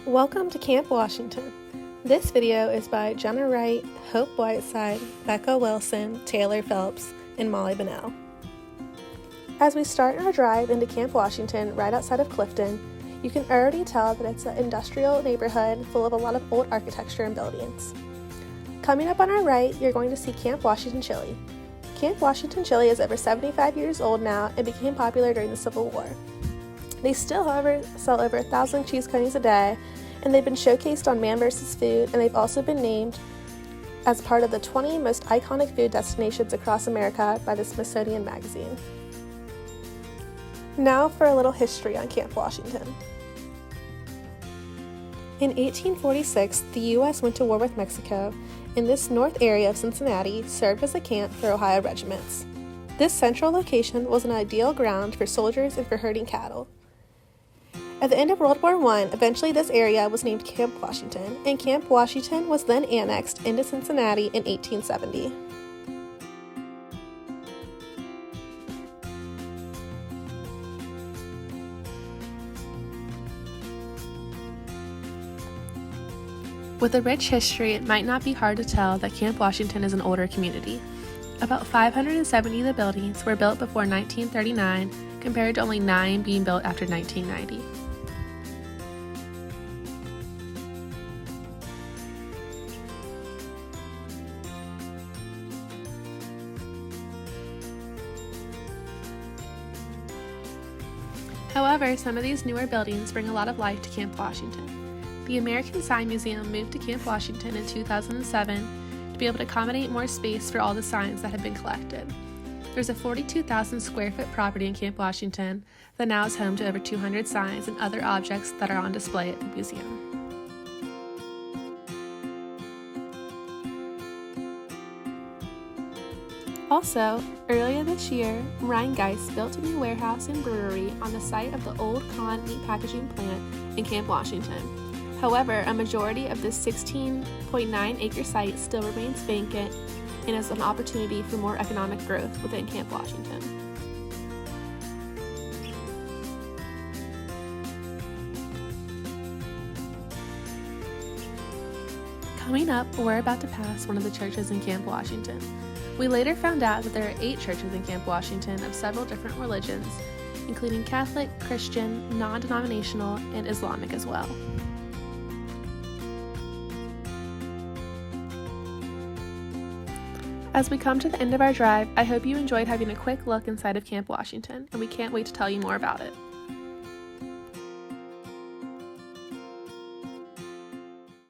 Welcome to Camp Washington. This video is by Jenna Wright, Hope Whiteside, Becca Wilson, Taylor Phelps, and Molly Bunnell. As we start our drive into Camp Washington right outside of Clifton, you can already tell that it's an industrial neighborhood full of a lot of old architecture and buildings. Coming up on our right, you're going to see Camp Washington Chili. Camp Washington Chili is over 75 years old now and became popular during the Civil War. They still, however, sell over 1,000 cheese coneys a day, and they've been showcased on Man vs. Food, and they've also been named as part of the 20 most iconic food destinations across America by the Smithsonian Magazine. Now for a little history on Camp Washington. In 1846, the U.S. went to war with Mexico, and this north area of Cincinnati served as a camp for Ohio regiments. This central location was an ideal ground for soldiers and for herding cattle. At the end of World War I, eventually this area was named Camp Washington, and Camp Washington was then annexed into Cincinnati in 1870. With a rich history, it might not be hard to tell that Camp Washington is an older community. About 570 of the buildings were built before 1939, compared to only 9 being built after 1990. However, some of these newer buildings bring a lot of life to Camp Washington. The American Sign Museum moved to Camp Washington in 2007 to be able to accommodate more space for all the signs that have been collected. There's a 42,000 square foot property in Camp Washington that now is home to over 200 signs and other objects that are on display at the museum. Also, earlier this year, Ryan Geist built a new warehouse and brewery on the site of the old Kahn meat packaging plant in Camp Washington. However, a majority of this 16.9 acre site still remains vacant and is an opportunity for more economic growth within Camp Washington. Coming up, we're about to pass one of the churches in Camp Washington. We later found out that there are 8 churches in Camp Washington of several different religions, including Catholic, Christian, non-denominational, and Islamic as well. As we come to the end of our drive, I hope you enjoyed having a quick look inside of Camp Washington, and we can't wait to tell you more about it.